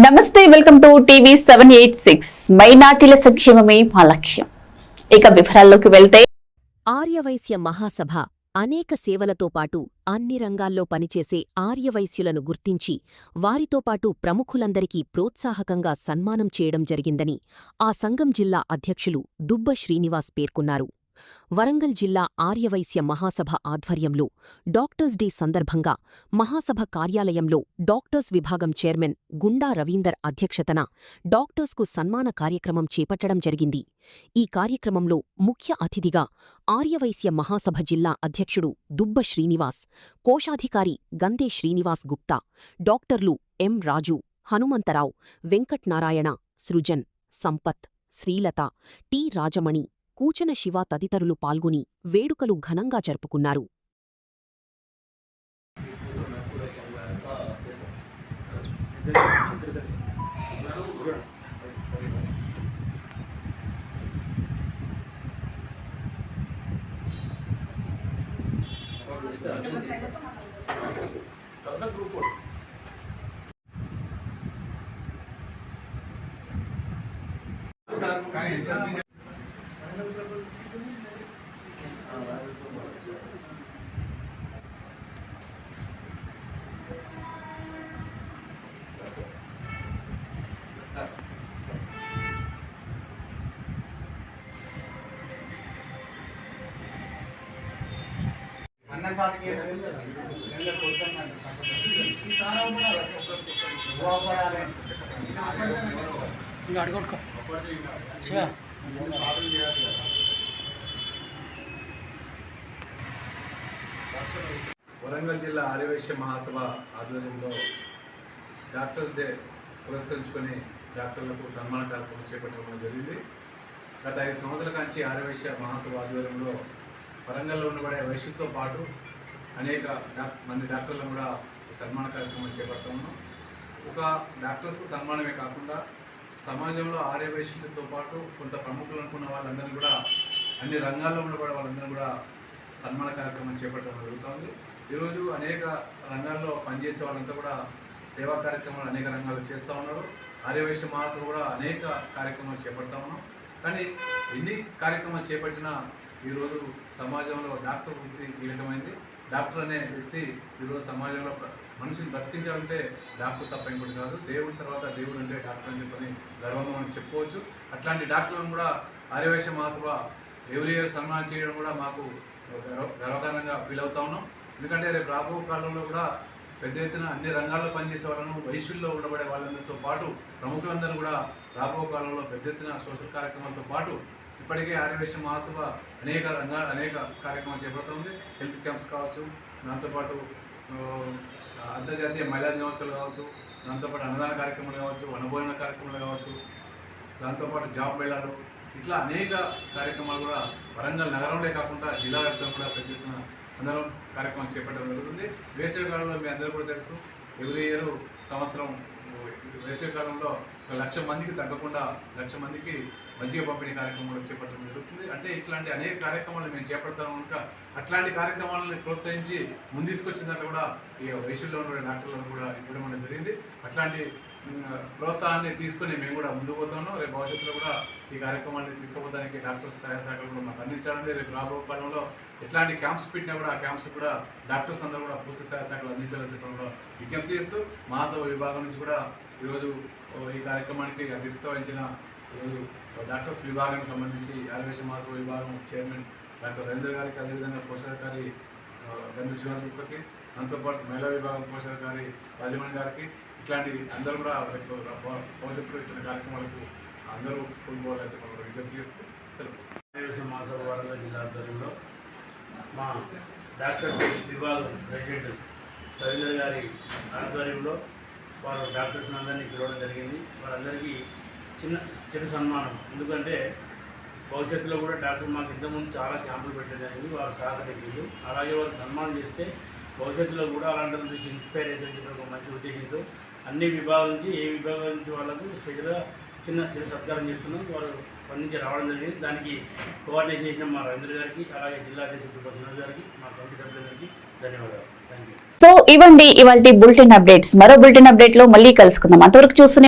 నమస్తే, welcome to TV 786. మైనార్టీల సంక్షేమమే మా లక్ష్యం. ఇక వివరాల్లోకి వెళ్తే, ఆర్యవైశ్య మహాసభ అనేక సేవలతో పాటు అన్ని రంగాల్లో పనిచేసే ఆర్యవైశ్యులను గుర్తించి వారితో పాటు ప్రముఖులందరికీ ప్రోత్సాహకంగా సన్మానం చేయడం జరిగిందని ఆ సంఘం జిల్లా అధ్యక్షులు దుబ్బ శ్రీనివాస్ పేర్కొన్నారు. వరంగల్ జిల్లా ఆర్యవైశ్య మహాసభ ఆధ్వర్యంలో డాక్టర్స్ డే సందర్భంగా మహాసభ కార్యాలయంలో డాక్టర్స్ విభాగం చైర్మన్ గుండా రవీందర్ అధ్యక్షతన డాక్టర్స్కు సన్మాన కార్యక్రమం చేపట్టడం జరిగింది. ఈ కార్యక్రమంలో ముఖ్య అతిథిగా ఆర్యవైశ్య మహాసభ జిల్లా అధ్యక్షుడు దుబ్బ శ్రీనివాస్, కోశాధికారి గందే శ్రీనివాస్ గుప్తా, డాక్టర్లు ఎం రాజు, హనుమంతరావు, వెంకట్నారాయణ, సృజన్, సంపత్, శ్రీలత, టి రాజమణి, కూచన శివ తదితరులు పాల్గొని వేడుకలు ఘనంగా జరుపుకున్నారు. వరంగల్ జిల్లా ఆర్యవైశ్య మహాసభ ఆధ్వర్యంలో డాక్టర్స్ డే పురస్కరించుకొని డాక్టర్లకు సన్మాన కార్యక్రమం చేపట్టడం జరిగింది. గత 5 సంవత్సరాల నుంచి ఆర్యవైశ్య మహాసభ ఆధ్వర్యంలో వరంగల్లో ఉండబడే వైశ్యులతో పాటు అనేక మంది డాక్టర్లను కూడా సన్మాన కార్యక్రమం చేపడతా ఉన్నాం. ఒక డాక్టర్స్ సన్మానమే కాకుండా సమాజంలో ఆర్యవైశ్యులతో పాటు కొంత ప్రముఖులు అనుకున్న వాళ్ళందరినీ కూడా అన్ని రంగాల్లో ఉండబడే వాళ్ళందరినీ కూడా సన్మాన కార్యక్రమం చేపట్టడం జరుగుతుంది. ఈరోజు అనేక రంగాల్లో పనిచేసే వాళ్ళంతా కూడా సేవా కార్యక్రమాలు అనేక రంగాల్లో చేస్తూ ఉన్నారు. ఆర్యవైశ్య మహాసభ కూడా అనేక కార్యక్రమాలు చేపడతా ఉన్నాం. కానీ ఎన్ని కార్యక్రమాలు చేపట్టినా ఈరోజు సమాజంలో డాక్టర్ వృత్తి కీలకమైంది. డాక్టర్ అనే వ్యక్తి ఈరోజు సమాజంలో మనిషిని బ్రతికించాలంటే డాక్టర్ తప్ప ఇంకోటి కాదు. దేవుడి తర్వాత దేవుడు అంటే డాక్టర్ అని చెప్పని గర్వంగా మనం చెప్పుకోవచ్చు. అట్లాంటి డాక్టర్లను కూడా ఆర్యవైశ్య మహాసభ ఎవ్రీ ఇయర్ సన్మానం చేయడం కూడా మాకు గర్వకారణంగా ఫీల్ అవుతా ఉన్నాం. ఎందుకంటే రేపు రాబో కాలంలో కూడా పెద్ద ఎత్తున అన్ని రంగాల్లో పనిచేసే వాళ్ళను, వైశ్యుల్లో ఉండబడే వాళ్ళందరితో పాటు ప్రముఖులందరూ కూడా రాబో కాలంలో పెద్ద ఎత్తున సోషల్ కార్యక్రమాలతో పాటు ఇప్పటికే ఆర్యవైశ్య మహాసభ అనేక కార్యక్రమాలు చేపడుతుంది. హెల్త్ క్యాంప్స్ కావచ్చు, దాంతోపాటు అంతర్జాతీయ మహిళా దినోత్సవాలు కావచ్చు, దాంతోపాటు అన్నదాన కార్యక్రమాలు కావచ్చు, వనభోజన కార్యక్రమాలు కావచ్చు, దాంతోపాటు జాబ్ మేళాలు, ఇట్లా అనేక కార్యక్రమాలు కూడా వరంగల్ నగరంలో కాకుండా జిల్లా వ్యాప్తంగా కూడా పెద్ద ఎత్తున అందరం కార్యక్రమాలు చేపట్టడం జరుగుతుంది. వేసవి కాలంలో మీ అందరూ కూడా తెలుసు, ఎవ్రీ ఇయర్ సంవత్సరం వేసవి కాలంలో 1,00,000 మందికి తగ్గకుండా 1,00,000 మందికి మజ్జిగ పంపిణీ కార్యక్రమాలు చేపట్టడం జరుగుతుంది. అంటే ఇట్లాంటి అనేక కార్యక్రమాలు మేము చేపడతాం కనుక అట్లాంటి కార్యక్రమాలను ప్రోత్సహించి ముందు తీసుకొచ్చిందంటే కూడా ఈ వైశ్యుల్లో ఉన్న డాక్టర్లను కూడా ఇవ్వడం అనేది జరిగింది. అట్లాంటి ప్రోత్సాహాన్ని తీసుకుని మేము కూడా ముందుకు పోతున్నాం. రేపు భవిష్యత్తులో కూడా ఈ కార్యక్రమాన్ని తీసుకుపోవడానికి డాక్టర్స్ సహాయ శాఖలు కూడా మాకు అందించాలని, రేపు రాబో కాలంలో ఎట్లాంటి క్యాంప్స్ పెట్టినా కూడా ఆ క్యాంప్స్ కూడా డాక్టర్స్ అందరూ కూడా పూర్తి సహాయ శాఖలు అందించాలని చెప్పడం కూడా విజ్ఞప్తి చేస్తూ మహాసభ విభాగం నుంచి కూడా ఈరోజు ఈ కార్యక్రమానికి అధ్యక్షత వహించిన ఈరోజు డాక్టర్స్ విభాగానికి సంబంధించి ఆర్యవైశ్య మహాసభ విభాగం చైర్మన్ డాక్టర్ రవీంద్ర గారికి, అదేవిధంగా కోశాధికారి గంధి శ్రీనివాస్ గుప్తాకి, దాంతోపాటు మహిళా విభాగం కోశాధికారి రాజమణి గారికి, ఇట్లాంటి అందరూ కూడా భవిష్యత్తులో ఇచ్చిన కార్యక్రమాలకు అందరూ కోల్పోవాలని చెప్పి విజ్ఞప్తి చేస్తూ సెలవు. ఆర్యవైశ్య మహాసభ వరంగల్ జిల్లా ఆధ్వర్యంలో మా డాక్టర్ విభాగం ప్రెసిడెంట్ రవీంద్ర గారి ఆధ్వర్యంలో వారు డాక్టర్స్ అందరినీ పిలవడం జరిగింది. వారందరికీ చిన్న సన్మానం. ఎందుకంటే భవిష్యత్తులో కూడా డాక్టర్ మాకు ఇంతకుముందు చాలా క్యాంపులు పెట్టడం జరిగింది. వారు సహకరించారు. అలాగే వారు సన్మానం చేస్తే భవిష్యత్తులో కూడా అలాంటి నుంచి ఇన్స్పైర్ అవుతుందని చెప్పిన ఒక మంచి ఉద్దేశంతో అన్ని విభాగాల నుంచి ఏ విభాగం నుంచి వాళ్ళకు స్పెషల్గా చిన్న సత్కారం చేస్తున్నాం. వారు స్పందించి రావడం జరిగింది. దానికి కోఆర్డినేట్ చేసిన మా రవీంద్ర గారికి, అలాగే జిల్లా అధ్యక్షుడు సునీల్ గారికి, మా కమిటీ సభ్యులందరికీ ధన్యవాదాలు. Thank you. సో ఇవ్వండి ఇవాల్టి బులెటిన్ అప్డేట్స్. మరో బులెటిన్ అప్డేట్ లో మళ్ళీ కలుసుకుందాం. అంతవరకు చూస్తూనే